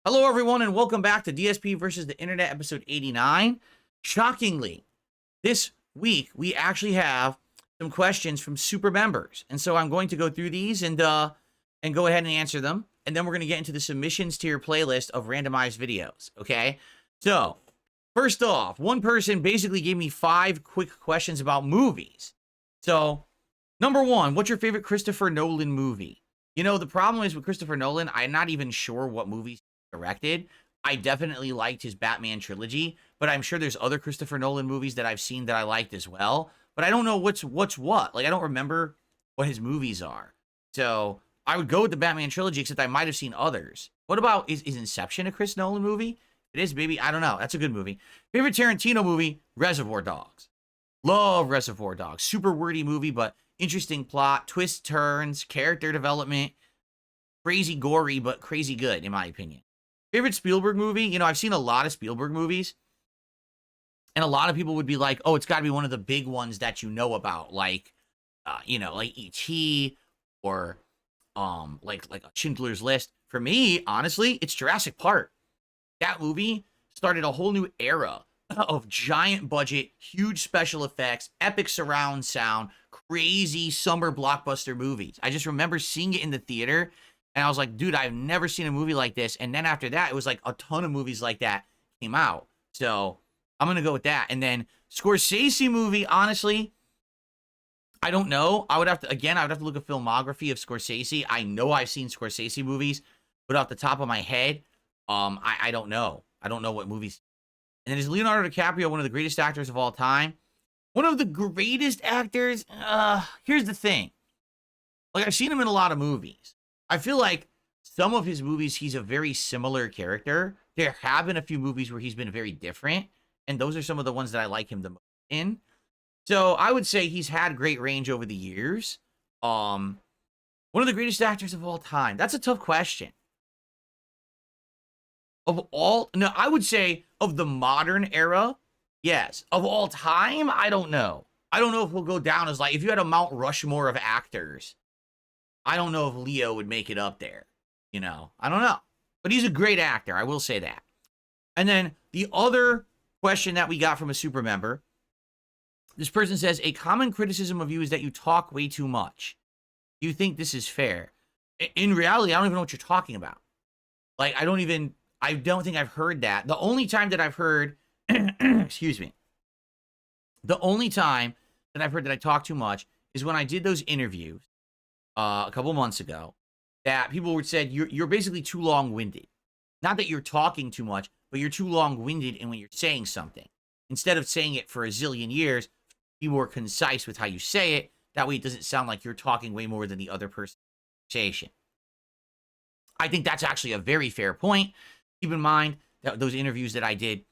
Hello, everyone, and welcome back to DSP versus the Internet, episode 89. Shockingly, this week, we actually have some questions from super members. And so I'm going to go through these and go ahead and answer them. And then we're going to get into the submissions to your playlist of randomized videos, okay? So, first off, one person basically gave me 5 quick questions about movies. So, number 1, what's your favorite Christopher Nolan movie? You know, the problem is with Christopher Nolan, I'm not even sure what movies directed. I definitely liked his Batman trilogy, but I'm sure there's other Christopher Nolan movies that I've seen that I liked as well. But I don't know what's what. Like, I don't remember what his movies are. So I would go with the Batman trilogy, except I might have seen others. What about, is Inception a Chris Nolan movie? It is, maybe. I don't know. That's a good movie. Favorite Tarantino movie? Reservoir Dogs. Love Reservoir Dogs. Super wordy movie, but interesting plot, twists, turns, character development. Crazy gory, but crazy good, in my opinion. Favorite Spielberg movie? You know, I've seen a lot of Spielberg movies. And a lot of people would be like, oh, it's got to be one of the big ones that you know about. Like, you know, like E.T. or like a Schindler's List. For me, honestly, it's Jurassic Park. That movie started a whole new era of giant budget, huge special effects, epic surround sound, crazy summer blockbuster movies. I just remember seeing it in the theater. And I was like, dude, I've never seen a movie like this. And then after that, it was like a ton of movies like that came out. So I'm going to go with that. And then Scorsese movie, honestly, I don't know. I would have to look at filmography of Scorsese. I know I've seen Scorsese movies, but off the top of my head, I don't know. I don't know what movies. And then is Leonardo DiCaprio one of the greatest actors of all time? One of the greatest actors? Here's the thing. Like, I've seen him in a lot of movies. I feel like some of his movies, he's a very similar character. There have been a few movies where he's been very different, and those are some of the ones that I like him the most in. So I would say he's had great range over the years. One of the greatest actors of all time. That's a tough question. No, I would say of the modern era, yes. Of all time, I don't know. I don't know if we'll go down as, like, if you had a Mount Rushmore of actors, I don't know if Leo would make it up there. You know, I don't know. But he's a great actor. I will say that. And then the other question that we got from a super member, this person says, a common criticism of you is that you talk way too much. Do you think this is fair? In reality, I don't even know what you're talking about. Like, I don't think I've heard that. The only time that I've heard, excuse me, the only time that I've heard that I talk too much is when I did those interviews a couple months ago, that people would said you're basically too long-winded. Not that you're talking too much, but you're too long-winded in when you're saying something. Instead of saying it for a zillion years, be more concise with how you say it. That way it doesn't sound like you're talking way more than the other person's conversation. I think that's actually a very fair point. Keep in mind that those interviews that I did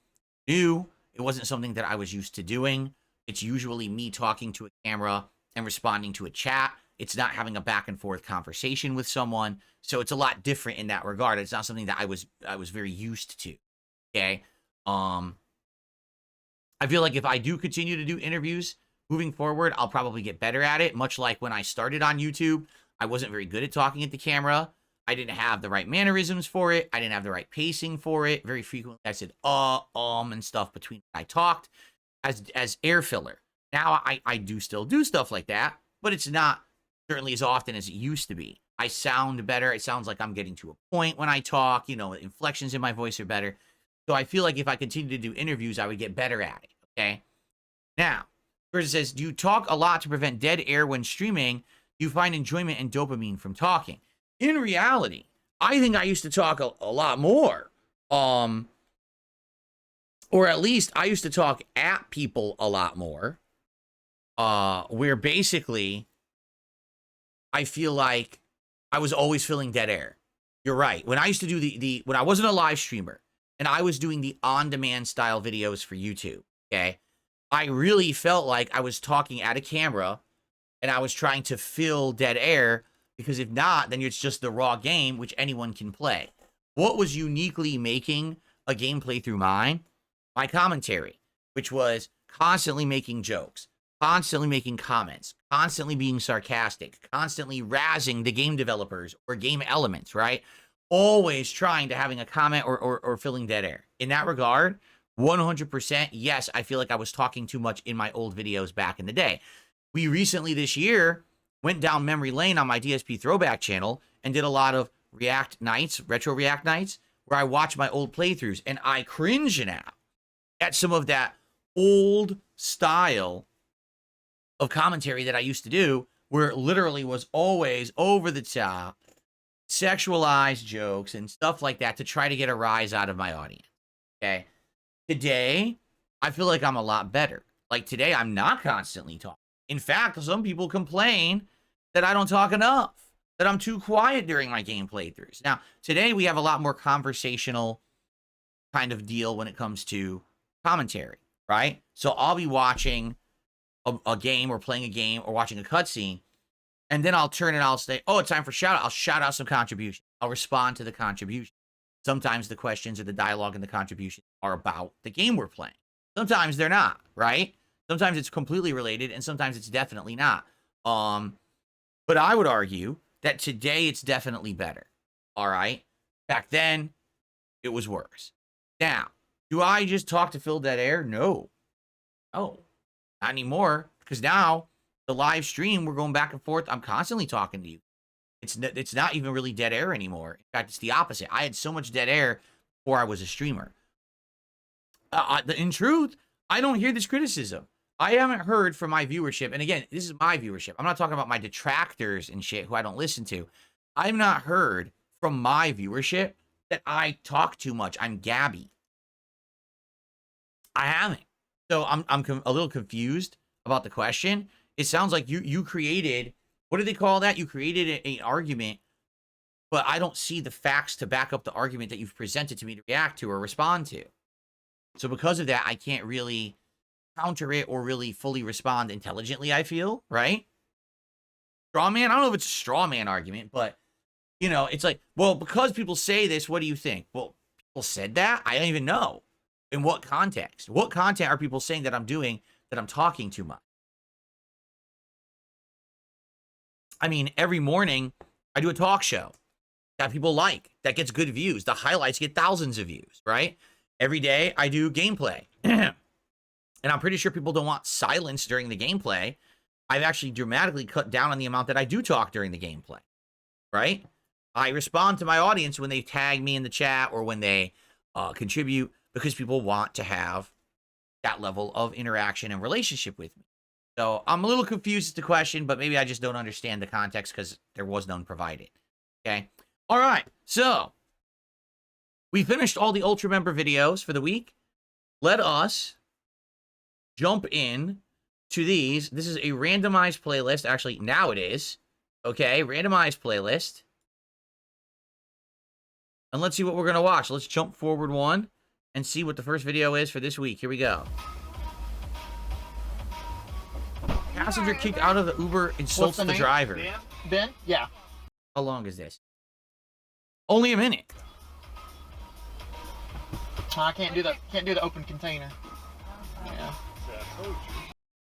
it wasn't something that I was used to doing. It's usually me talking to a camera and responding to a chat. It's not having a back and forth conversation with someone. So it's a lot different in that regard. It's not something that I was very used to. Okay. I feel like if I do continue to do interviews moving forward, I'll probably get better at it. Much like when I started on YouTube, I wasn't very good at talking at the camera. I didn't have the right mannerisms for it. I didn't have the right pacing for it. Very frequently I said and stuff between when I talked as air filler. Now I do still do stuff like that, but it's not certainly as often as it used to be. I sound better. It sounds like I'm getting to a point when I talk. You know, inflections in my voice are better. So I feel like if I continue to do interviews, I would get better at it, okay? Now, person says, do you talk a lot to prevent dead air when streaming? Do you find enjoyment and dopamine from talking? In reality, I think I used to talk a lot more. Or at least I used to talk at people a lot more. Where basically I feel like I was always filling dead air. You're right. When I used to do when I wasn't a live streamer and I was doing the on-demand style videos for YouTube, okay, I really felt like I was talking at a camera and I was trying to fill dead air, because if not, then it's just the raw game, which anyone can play. What was uniquely making a game playthrough mine? My commentary, which was constantly making jokes, constantly making comments, constantly being sarcastic, constantly razzing the game developers or game elements, right? always trying to having a comment or filling dead air. In that regard, 100%, yes, I feel like I was talking too much in my old videos back in the day. We recently this year went down memory lane on my DSP throwback channel and did a lot of React nights, retro React nights, where I watch my old playthroughs and I cringe now at some of that old style of commentary that I used to do, where it literally was always over the top, sexualized jokes and stuff like that to try to get a rise out of my audience. Okay. Today, I feel like I'm a lot better. Like today, I'm not constantly talking. In fact, some people complain that I don't talk enough, that I'm too quiet during my game playthroughs. Now, today we have a lot more conversational kind of deal when it comes to commentary, right? So I'll be watching a game or playing a game or watching a cutscene, and then I'll turn and I'll say, oh, it's time for shout out. I'll shout out some contribution. I'll respond to the contribution. Sometimes the questions or the dialogue and the contribution are about the game we're playing. Sometimes they're not, right? Sometimes it's completely related, and sometimes it's definitely not. But I would argue that today it's definitely better, all right? Back then, it was worse. Now, do I just talk to fill dead air? No. Oh, not anymore, because now the live stream, we're going back and forth. I'm constantly talking to you. It's not even really dead air anymore. In fact, it's the opposite. I had so much dead air before I was a streamer. In truth, I don't hear this criticism. I haven't heard from my viewership. And again, this is my viewership. I'm not talking about my detractors and shit who I don't listen to. I've not heard from my viewership that I talk too much. I'm gabby. I haven't. So I'm a little confused about the question. It sounds like you created, what do they call that? You created an argument, but I don't see the facts to back up the argument that you've presented to me to react to or respond to. So because of that, I can't really counter it or really fully respond intelligently, I feel, right? Straw man? I don't know if it's a straw man argument, but, you know, it's like, well, because people say this, what do you think? Well, people said that? I don't even know. In what context? What content are people saying that I'm doing that I'm talking too much? I mean, every morning I do a talk show that people like, that gets good views. The highlights get thousands of views, right? Every day I do gameplay. And I'm pretty sure people don't want silence during the gameplay. I've actually dramatically cut down on the amount that I do talk during the gameplay, right? I respond to my audience when they tag me in the chat or when they contribute, because people want to have that level of interaction and relationship with me. So I'm a little confused at the question, but maybe I just don't understand the context because there was none provided. Okay. All right. So we finished all the Ultra Member videos for the week. Let us jump in to these. This is a randomized playlist. Actually, now it is. Okay. Randomized playlist. And let's see what we're going to watch. Let's jump forward one and see what the first video is for this week. Here we go. Passenger kicked out of the Uber, insults the driver. Ben? Yeah. How long is this? Only a minute. I can't do the open container. Yeah.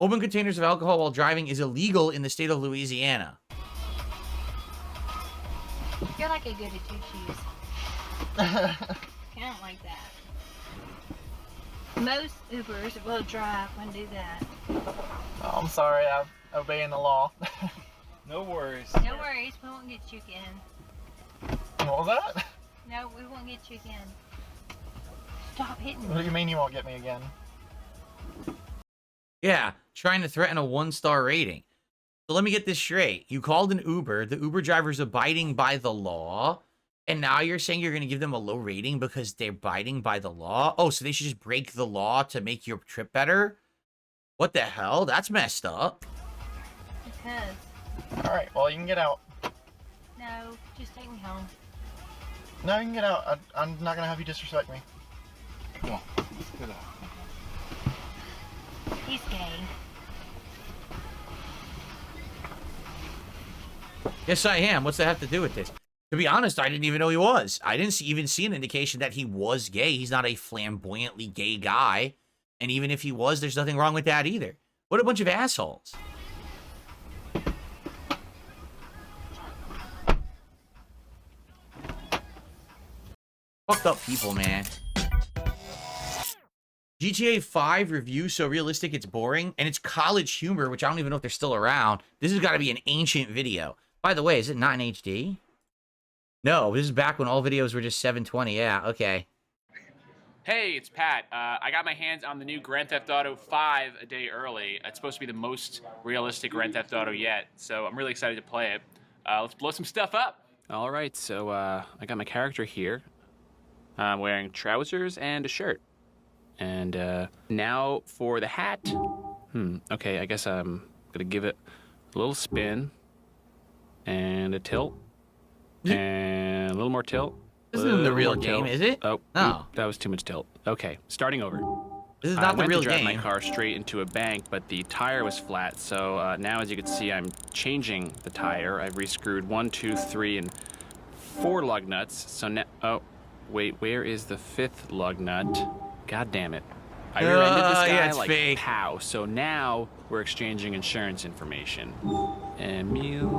Open containers of alcohol while driving is illegal in the state of Louisiana. You're like a goody two shoes. I don't like that. Most Ubers will drive when do that. Oh, I'm sorry, I'm obeying the law. No worries. No worries, we won't get you again. What was that? No, we won't get you again. Stop hitting me. What do you mean you won't get me again? Yeah, trying to threaten a 1-star rating. So let me get this straight. You called an Uber, the Uber driver's abiding by the law, and now you're saying you're going to give them a low rating because they're abiding by the law? Oh, so they should just break the law to make your trip better? What the hell? That's messed up. Because. Alright, well, you can get out. No, just take me home. No, you can get out. I'm not going to have you disrespect me. Come on, let's get out. He's gay. Yes, I am. What's that have to do with this? To be honest, I didn't even know he was. I didn't even see an indication that he was gay. He's not a flamboyantly gay guy. And even if he was, there's nothing wrong with that either. What a bunch of assholes. Fucked up people, man. GTA 5 review so realistic it's boring, and it's college humor, which I don't even know if they're still around. This has got to be an ancient video. By the way, is it not in HD? No, this is back when all videos were just 720. Yeah, okay. Hey, it's Pat. I got my hands on the new Grand Theft Auto 5 a day early. It's supposed to be the most realistic Grand Theft Auto yet, so I'm really excited to play it. Let's blow some stuff up. All right, so I got my character here. I'm wearing trousers and a shirt. And now for the hat. Okay, I guess I'm gonna give it a little spin and a tilt and a little more tilt. This isn't the real game, is it? Oh, no. That was too much tilt. Okay, starting over. This is not the real I went to drive game. my car straight into a bank, but the tire was flat. So now, as you can see, I'm changing the tire. I've re-screwed 1, 2, 3, and 4 lug nuts. So now, oh, wait, where is the 5th lug nut? God damn it. I rear-ended this guy yeah, it's like fake. pow. So now we're exchanging insurance information. Emilio.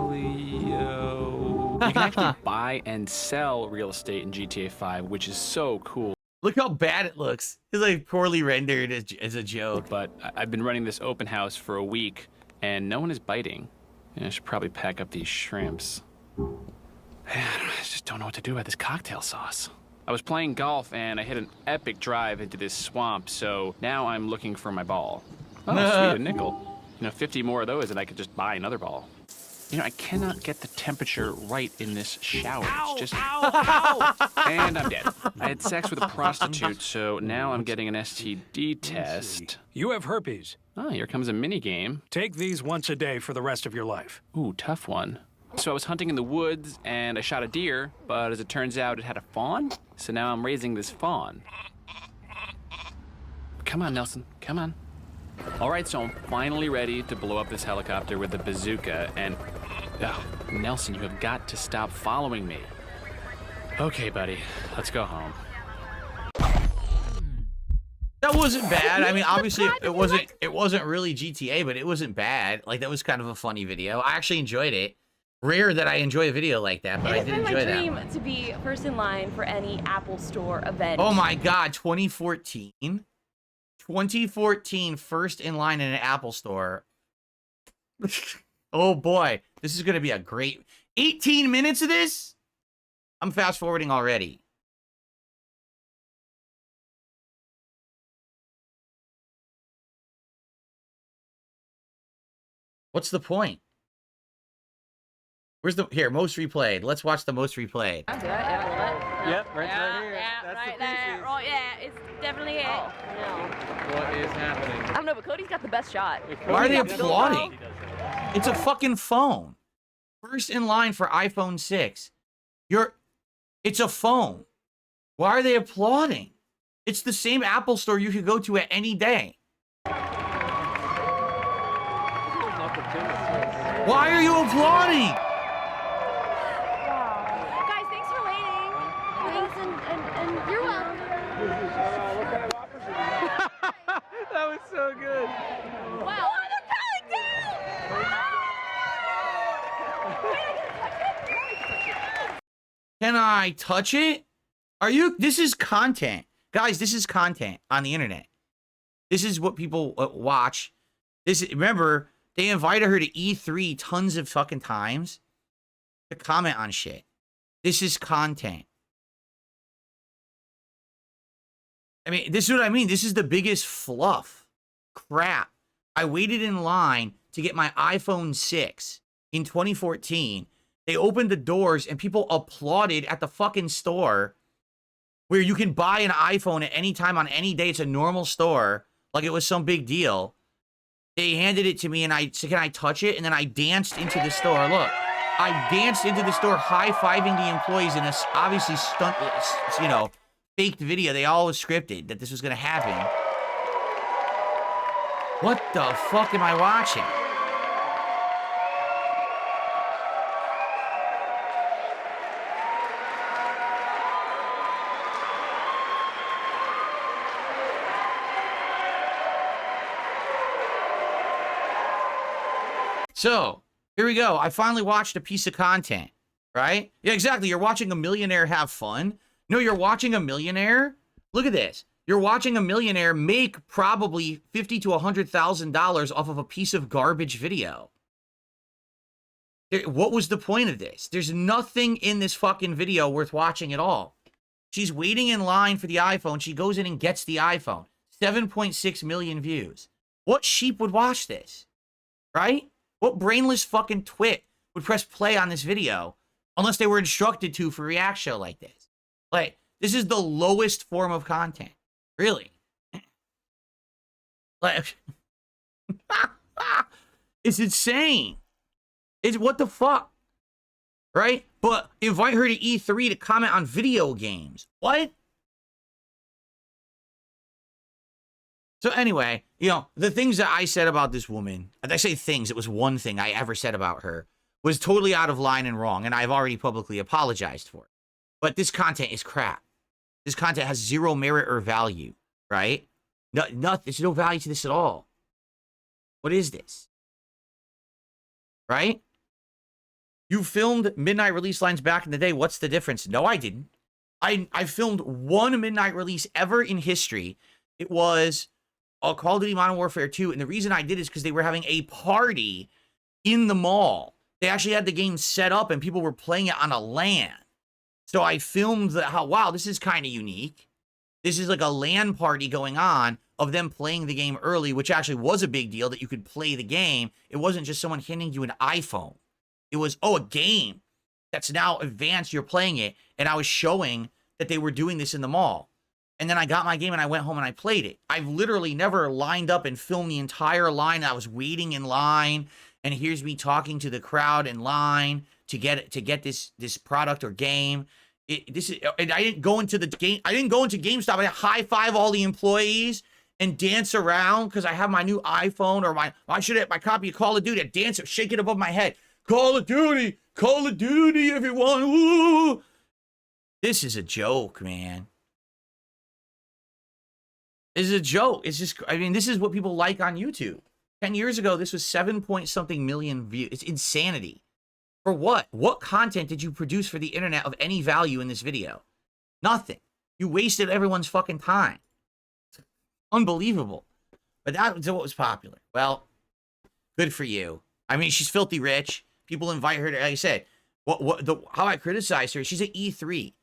You can actually buy and sell real estate in GTA 5, which is so cool. Look how bad it looks. It's like poorly rendered as a joke. But I've been running this open house for a week, and no one is biting. I should probably pack up these shrimps. I just don't know what to do about this cocktail sauce. I was playing golf, and I hit an epic drive into this swamp, so now I'm looking for my ball. Oh, sweet, a nickel. 50 more of those, and I could just buy another ball. I cannot get the temperature right in this shower. It's just... And I'm dead. I had sex with a prostitute, so now I'm getting an STD test. You have herpes. Oh, here comes a mini game. Take these once a day for the rest of your life. Ooh, tough one. So I was hunting in the woods, and I shot a deer, but as it turns out, it had a fawn. So now I'm raising this fawn. Come on, Nelson. Come on. All right, so I'm finally ready to blow up this helicopter with a bazooka, and... Oh, Nelson, you have got to stop following me. Okay, buddy. Let's go home. That wasn't bad. I mean, obviously it wasn't really GTA, but it wasn't bad. Like, that was kind of a funny video. I actually enjoyed it. Rare that I enjoy a video like that, but I did enjoy that. It's been my dream to be first in line for any Apple Store event. Oh my God, 2014. 2014, first in line in an Apple Store. Oh boy, this is going to be a great 18 minutes of this. I'm fast forwarding already. What's the point? Where's the most replayed? Let's watch the most replayed. I'll do it, yeah. Yep, right here. Yeah, That's right the there. pieces. Right, yeah, it's definitely it. Oh, no. What is happening? I don't know, but Cody's got the best shot. Why are they Cody's got the applauding? GoPro. It's a fucking phone. First in line for iPhone 6. It's a phone. Why are they applauding? It's the same Apple Store you could go to at any day. Why are you applauding? Guys, thanks for waiting. Thanks, and you're welcome. That was so good. Wow. Oh, they're coming down! Can I touch it? This is content. Guys, this is content on the internet. This is what people watch. Remember, they invited her to E3 tons of fucking times to comment on shit. This is content. I mean, this is what I mean. This is the biggest fluff. Crap. I waited in line to get my iPhone 6 in 2014. They opened the doors and people applauded at the fucking store where you can buy an iPhone at any time on any day. It's a normal store. Like it was some big deal. They handed it to me and I said, can I touch it? And then I danced into the store. Look, I danced into the store high-fiving the employees in a obviously faked video. They all was scripted that this was going to happen. What the fuck am I watching? So, here we go. I finally watched a piece of content, right? Yeah, exactly. You're watching a millionaire have fun. No, you're watching a millionaire. Look at this. You're watching a millionaire make probably $50,000 to $100,000 off of a piece of garbage video. What was the point of this? There's nothing in this fucking video worth watching at all. She's waiting in line for the iPhone. She goes in and gets the iPhone. 7.6 million views. What sheep would watch this? Right? What brainless fucking twit would press play on this video unless they were instructed to for a react show like this? Like, this is the lowest form of content. Really. Like, it's insane. It's what the fuck? Right? But invite her to E3 to comment on video games. What? So anyway, you know, the things that I said about this woman, and I say things, it was one thing I ever said about her, was totally out of line and wrong, and I've already publicly apologized for it. But this content is crap. This content has zero merit or value, right? There's no value to this at all. What is this? Right? You filmed midnight release lines back in the day. What's the difference? No, I didn't. I filmed one midnight release ever in history. It was Call of Duty Modern Warfare 2, and the reason I did is because they were having a party in the mall. They actually had the game set up, and people were playing it on a LAN. So I filmed wow, this is kind of unique. This is like a LAN party going on of them playing the game early, which actually was a big deal that you could play the game. It wasn't just someone handing you an iPhone. It was, oh, a game that's now advanced, you're playing it. And I was showing that they were doing this in the mall. And then I got my game and I went home and I played it. I've literally never lined up and filmed the entire line. I was waiting in line, and here's me talking to the crowd in line to get this product or game. I didn't go into the game. I didn't go into GameStop and high five all the employees and dance around because I have my new iPhone or my copy of Call of Duty. I dance, shake it above my head. Call of Duty, everyone. Woo! This is a joke, man. This is a joke. It's just, I mean, this is what people like on YouTube. 10 years ago, this was 7-point-something million views. It's insanity. For what? What content did you produce for the internet of any value in this video? Nothing. You wasted everyone's fucking time. Unbelievable. But that's what was popular. Well, good for you. I mean, she's filthy rich. People invite her to, like I said, how I criticize her, she's at E3.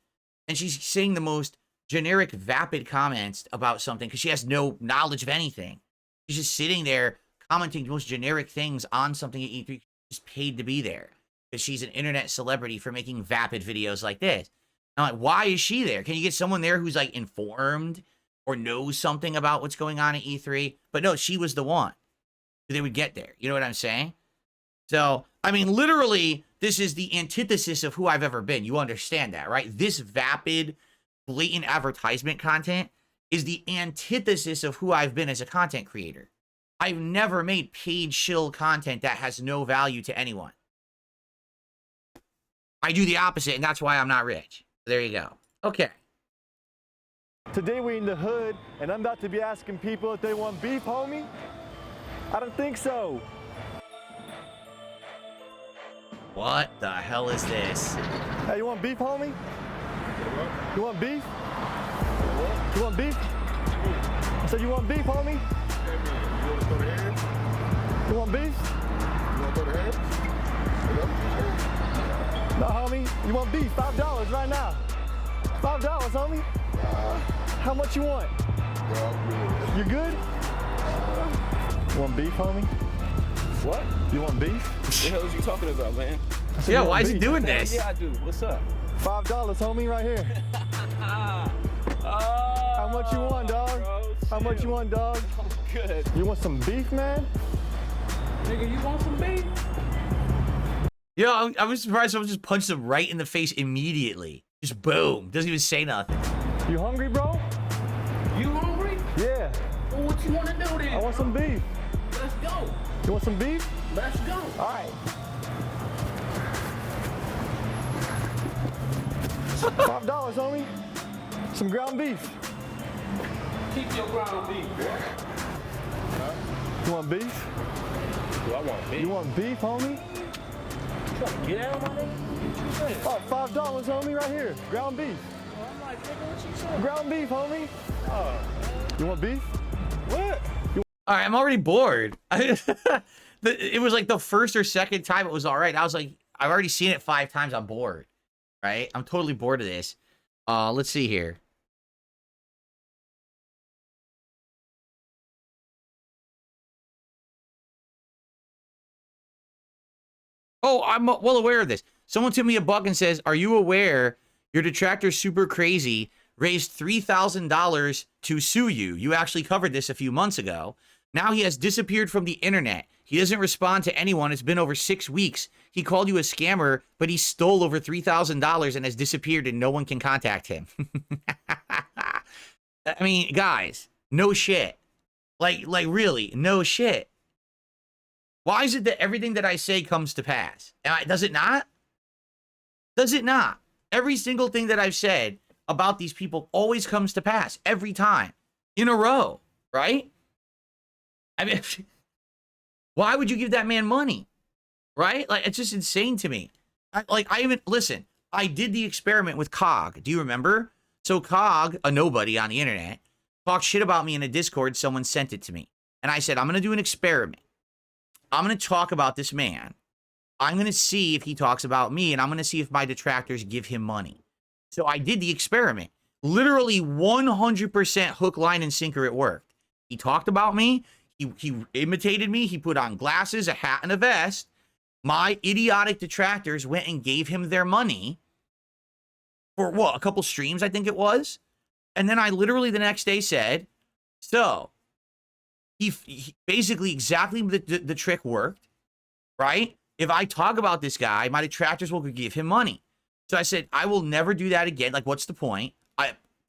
And she's saying the most generic, vapid comments about something because she has no knowledge of anything. She's just sitting there commenting the most generic things on something at E3. She's paid to be there because she's an internet celebrity for making vapid videos like this. I'm like, why is she there? Can you get someone there who's like informed or knows something about what's going on at E3? But no, she was the one. They would get there. You know what I'm saying? So, I mean, literally, this is the antithesis of who I've ever been. You understand that, right? This vapid, blatant advertisement content is the antithesis of who I've been as a content creator. I've never made paid shill content that has no value to anyone. I do the opposite, and that's why I'm not rich. There you go. Okay. Today we're in the hood, and I'm about to be asking people if they want beef, homie. I don't think so. What the hell is this? Hey, you want beef, homie? You want beef? You want beef? I said you want beef, homie? You want beef? You want to go to Harris? No, homie. You want beef? $5 right now. $5, homie. How much you want? You good? You want beef, homie? What? You want beef? What the hell is you talking about, man? Yeah, why is he doing this? Yeah, I do. What's up? $5, homie, right here. How much you want, dog? Bro, how much you want, dog? I'm good. You want some beef, man? Nigga, you want some beef? Yeah, I was surprised someone just punched him right in the face immediately. Just boom. Doesn't even say nothing. You hungry, bro? You hungry? Yeah. Well, what you want to do then? I want some beef. Let's go. You want some beef? Let's go. All right. $5, homie. Some ground beef. Keep your ground beef, boy. You want beef? Do I want beef? You want beef, homie? You trying to get out, my nigga? Oh, $5, homie, right here. Ground beef. I'm like Ground beef, homie. You want beef? What? All right, I'm already bored. It was like the first or second time it was all right. I was like, I've already seen it 5 times. I'm bored, right? I'm totally bored of this. Let's see here. Oh, I'm well aware of this. Someone sent me a bug and says, are you aware your detractor's super crazy raised $3,000 to sue you? You actually covered this a few months ago. Now he has disappeared from the internet. He doesn't respond to anyone. It's been over 6 weeks. He called you a scammer, but he stole over $3,000 and has disappeared and no one can contact him. I mean, guys, no shit. Like really, no shit. Why is it that everything that I say comes to pass? Does it not? Does it not? Every single thing that I've said about these people always comes to pass. Every time. In a row. Right? I mean, why would you give that man money? Right? Like, it's just insane to me. Listen, I did the experiment with Cog. Do you remember? So Cog, a nobody on the internet, talked shit about me in a Discord. Someone sent it to me. And I said, I'm going to do an experiment. I'm going to talk about this man. I'm going to see if he talks about me, and I'm going to see if my detractors give him money. So I did the experiment. Literally 100% hook, line, and sinker, it worked. He talked about me. He imitated me. He put on glasses, a hat, and a vest. My idiotic detractors went and gave him their money for, what, a couple streams, I think it was? And then I literally the next day said, so... He basically exactly the trick worked, right? If I talk about this guy, my detractors will give him money. So I said, I will never do that again. Like, what's the point?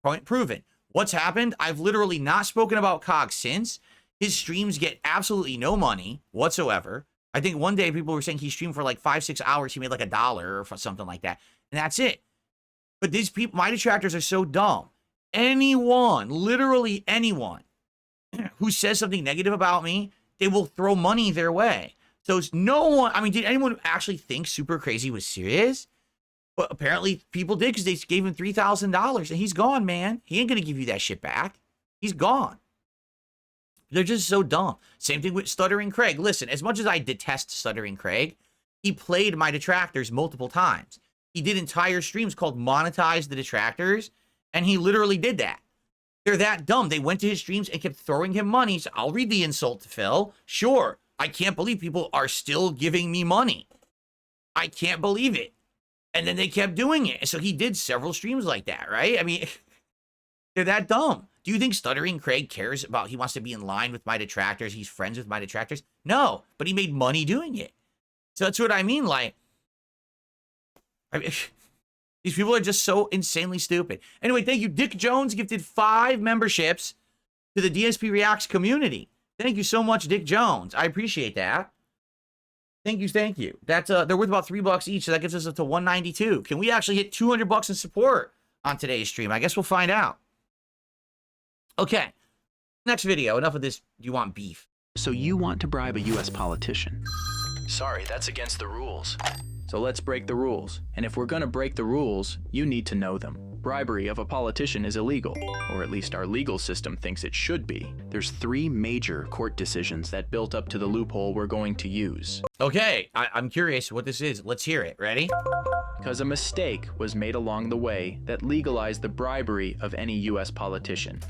Point proven. What's happened? I've literally not spoken about Cog since. His streams get absolutely no money whatsoever. I think one day people were saying he streamed for like 5-6 hours. He made like $1 or something like that. And that's it. But these people, my detractors are so dumb. Anyone, literally anyone, who says something negative about me, they will throw money their way. So it's no one, I mean, did anyone actually think Super Crazy was serious? But apparently people did, because they gave him $3,000 and he's gone, man. He ain't going to give you that shit back. He's gone. They're just so dumb. Same thing with Stuttering Craig. Listen, as much as I detest Stuttering Craig, he played my detractors multiple times. He did entire streams called Monetize the Detractors, and he literally did that. They're that dumb. They went to his streams and kept throwing him money. So I'll read the insult to Phil. Sure, I can't believe people are still giving me money. I can't believe it. And then they kept doing it. So he did several streams like that, right? I mean, they're that dumb. Do you think Stuttering Craig cares about, he wants to be in line with my detractors? He's friends with my detractors? No, but he made money doing it. So that's what I mean. Like, I mean, these people are just so insanely stupid. Anyway, thank you. Dick Jones gifted 5 memberships to the DSPReacts community. Thank you so much, Dick Jones. I appreciate that. Thank you, thank you. That's they're worth about $3 each, so that gives us up to $192. Can we actually hit $200 in support on today's stream? I guess we'll find out. Okay. Next video. Enough of this. Do you want beef? So you want to bribe a U.S. politician? Sorry, that's against the rules. So let's break the rules. And if we're gonna break the rules, you need to know them. Bribery of a politician is illegal, or at least our legal system thinks it should be. There's 3 major court decisions that built up to the loophole we're going to use. Okay, I'm curious what this is. Let's hear it. Ready? Because a mistake was made along the way that legalized the bribery of any U.S. politician.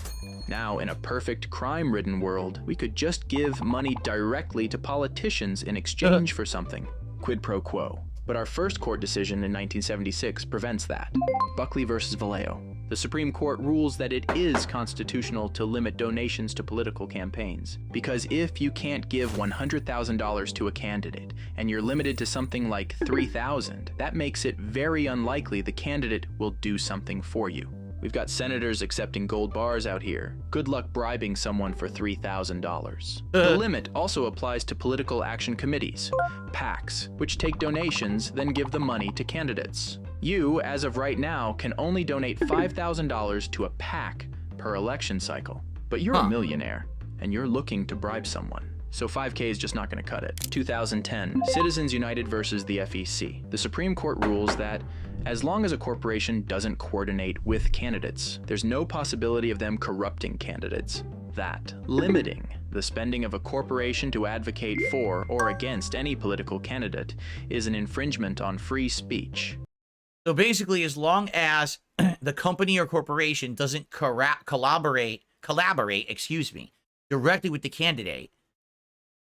Now, in a perfect crime-ridden world, we could just give money directly to politicians in exchange for something. Quid pro quo. But our first court decision in 1976 prevents that. Buckley versus Vallejo. The Supreme Court rules that it is constitutional to limit donations to political campaigns. Because if you can't give $100,000 to a candidate, and you're limited to something like $3,000, that makes it very unlikely the candidate will do something for you. We've got senators accepting gold bars out here. Good luck bribing someone for $3,000. The limit also applies to political action committees, PACs, which take donations, then give the money to candidates. You, as of right now, can only donate $5,000 to a PAC per election cycle. But you're a millionaire, and you're looking to bribe someone. So 5K is just not going to cut it. 2010, Citizens United versus the FEC. The Supreme Court rules that As long as a corporation doesn't coordinate with candidates, there's no possibility of them corrupting candidates. That, limiting the spending of a corporation to advocate for or against any political candidate, is an infringement on free speech. So basically, as long as the company or corporation doesn't collaborate, directly with the candidate,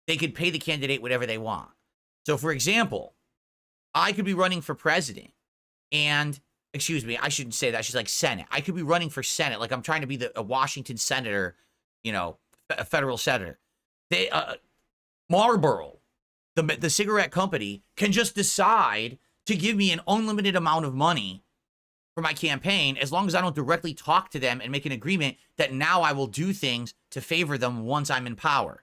they could pay the candidate whatever they want. So, for example, I could be running for president and, excuse me, I shouldn't say that. She's like Senate. I could be running for Senate. Like I'm trying to be a Washington senator, you know, a federal senator. They, Marlboro, the cigarette company, can just decide to give me an unlimited amount of money for my campaign as long as I don't directly talk to them and make an agreement that now I will do things to favor them once I'm in power.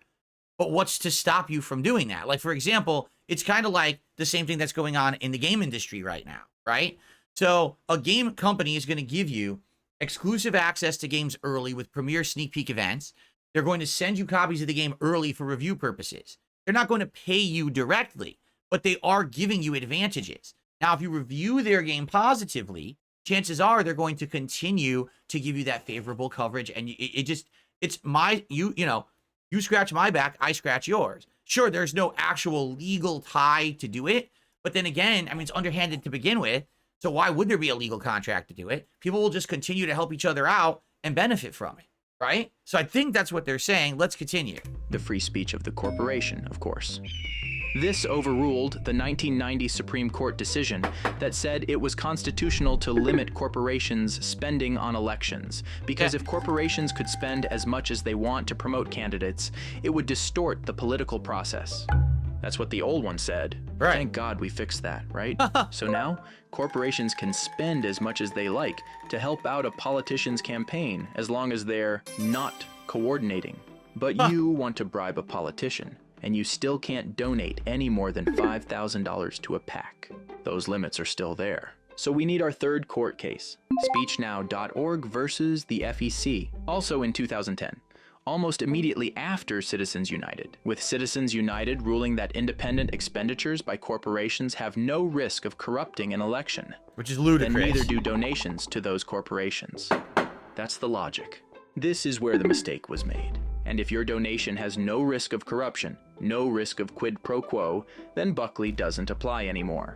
But what's to stop you from doing that? Like, for example, it's kind of like the same thing that's going on in the game industry right now, right? So a game company is going to give you exclusive access to games early with premier sneak peek events. They're going to send you copies of the game early for review purposes. They're not going to pay you directly, but they are giving you advantages. Now, if you review their game positively, chances are they're going to continue to give you that favorable coverage. And you scratch my back, I scratch yours. Sure, there's no actual legal tie to do it. But then again, I mean, it's underhanded to begin with. So why would there be a legal contract to do it? People will just continue to help each other out and benefit from it, right? So I think that's what they're saying. Let's continue. The free speech of the corporation, of course. This overruled the 1990 Supreme Court decision that said it was constitutional to limit corporations' spending on elections, because if corporations could spend as much as they want to promote candidates, it would distort the political process. That's what the old one said. Right. Thank God we fixed that, right? So now, corporations can spend as much as they like to help out a politician's campaign as long as they're not coordinating. But you want to bribe a politician, and you still can't donate any more than $5,000 to a PAC. Those limits are still there. So we need our third court case, speechnow.org versus the FEC, also in 2010. Almost immediately after Citizens United, with Citizens United ruling that independent expenditures by corporations have no risk of corrupting an election. Which is ludicrous. Then neither do donations to those corporations. That's the logic. This is where the mistake was made. And if your donation has no risk of corruption, no risk of quid pro quo, then Buckley doesn't apply anymore.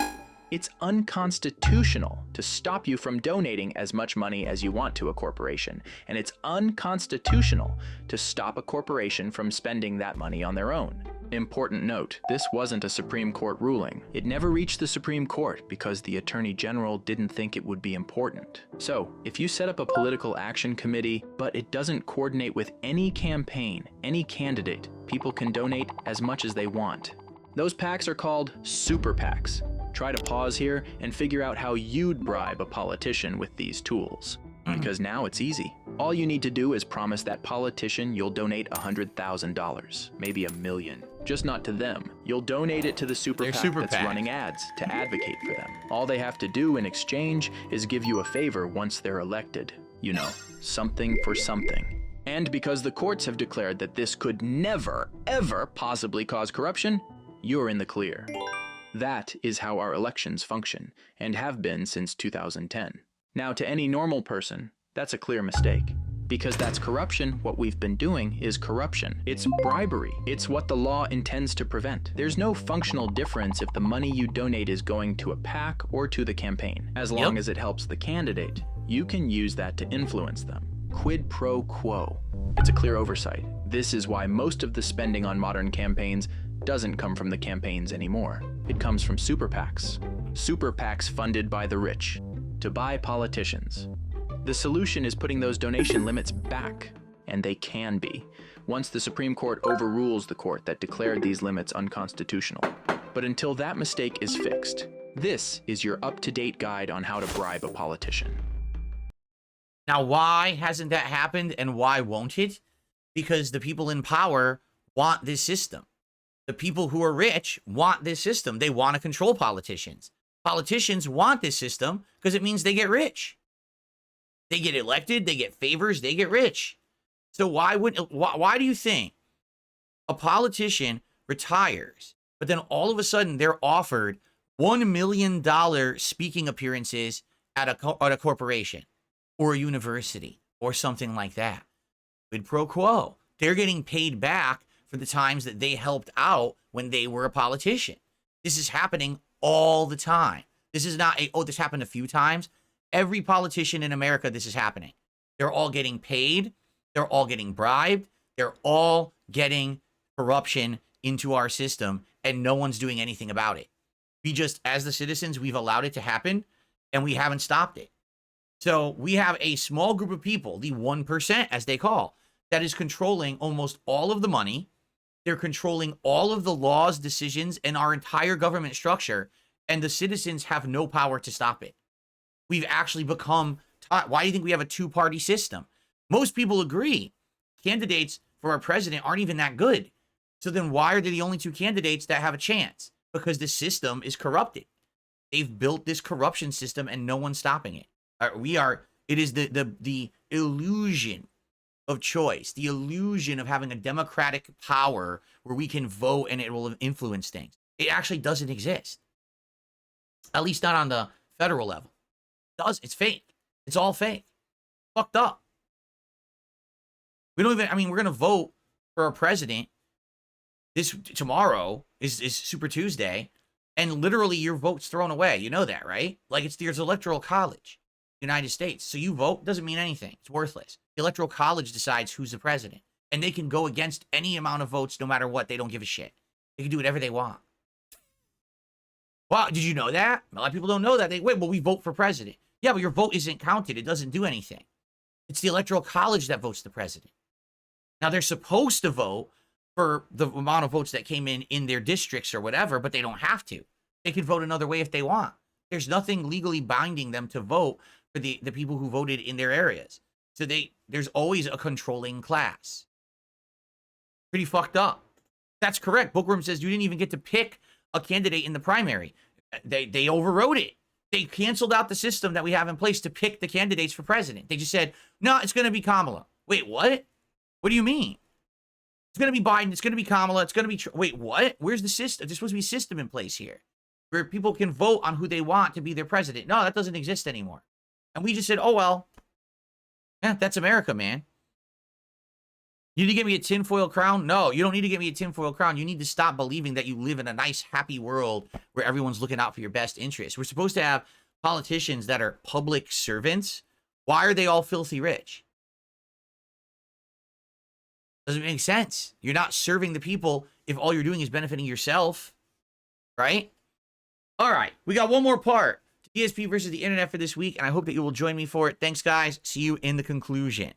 It's unconstitutional to stop you from donating as much money as you want to a corporation, and it's unconstitutional to stop a corporation from spending that money on their own. Important note, this wasn't a Supreme Court ruling. It never reached the Supreme Court because the Attorney General didn't think it would be important. So, if you set up a political action committee, but it doesn't coordinate with any campaign, any candidate, people can donate as much as they want. Those PACs are called super PACs. Try to pause here and figure out how you'd bribe a politician with these tools. Because now it's easy. All you need to do is promise that politician you'll donate $100,000, maybe $1 million. Just not to them. You'll donate it to the super PAC that's running ads to advocate for them. All they have to do in exchange is give you a favor once they're elected. You know, something for something. And because the courts have declared that this could never, ever possibly cause corruption, you're in the clear. That is how our elections function, and have been since 2010. Now, to any normal person, that's a clear mistake. Because that's corruption, what we've been doing is corruption. It's bribery. It's what the law intends to prevent. There's no functional difference if the money you donate is going to a PAC or to the campaign. As long as it helps the candidate, you can use that to influence them. Quid pro quo. It's a clear oversight. This is why most of the spending on modern campaigns doesn't come from the campaigns anymore. It comes from super PACs. Super PACs funded by the rich to buy politicians. The solution is putting those donation limits back, and they can be, once the Supreme Court overrules the court that declared these limits unconstitutional. But until that mistake is fixed, this is your up-to-date guide on how to bribe a politician. Now, why hasn't that happened and why won't it? Because the people in power want this system. The people who are rich want this system. They want to control politicians. Politicians want this system because it means they get rich. They get elected, they get favors, they get rich. So why do you think a politician retires, but then all of a sudden they're offered $1 million speaking appearances at a corporation or a university or something like that. Quid pro quo. They're getting paid back for the times that they helped out when they were a politician. This is happening all the time. This is not this happened a few times. Every politician in America, this is happening. They're all getting paid. They're all getting bribed. They're all getting corruption into our system, and no one's doing anything about it. We just, as the citizens, we've allowed it to happen, and we haven't stopped it. So we have a small group of people, the 1%, as they call, that is controlling almost all of the money. They're controlling all of the laws, decisions, and our entire government structure, and the citizens have no power to stop it. We've actually become taught. Why do you think we have a two-party system? Most people agree candidates for our president aren't even that good. So then why are they the only two candidates that have a chance? Because the system is corrupted. They've built this corruption system and no one's stopping it. It is the illusion of choice, the illusion of having a democratic power where we can vote and it will influence things. It actually doesn't exist. At least not on the federal level. It's fake. It's all fake. Fucked up. We don't even, we're going to vote for a president. Tomorrow is Super Tuesday, and literally your vote's thrown away. You know that, right? Like there's electoral college, United States. So you vote, doesn't mean anything. It's worthless. The electoral college decides who's the president, and they can go against any amount of votes no matter what. They don't give a shit. They can do whatever they want. Wow, did you know that? A lot of people don't know that. We vote for president. Yeah, but your vote isn't counted. It doesn't do anything. It's the electoral college that votes the president. Now, they're supposed to vote for the amount of votes that came in their districts or whatever, but they don't have to. They can vote another way if they want. There's nothing legally binding them to vote for the people who voted in their areas. So there's always a controlling class. Pretty fucked up. That's correct. Bookworm says you didn't even get to pick a candidate in the primary. They overrode it. They canceled out the system that we have in place to pick the candidates for president. They just said, no, it's going to be Kamala. Wait, what? What do you mean? It's going to be Biden. It's going to be Kamala. It's going to be... Wait, what? Where's the system? There's supposed to be a system in place here where people can vote on who they want to be their president. No, that doesn't exist anymore. And we just said, oh, well, that's America, man. You need to get me a tinfoil crown? No, you don't need to get me a tinfoil crown. You need to stop believing that you live in a nice, happy world where everyone's looking out for your best interests. We're supposed to have politicians that are public servants. Why are they all filthy rich? Doesn't make sense. You're not serving the people if all you're doing is benefiting yourself, right? All right, we got one more part to DSP versus the internet for this week, and I hope that you will join me for it. Thanks, guys. See you in the conclusion.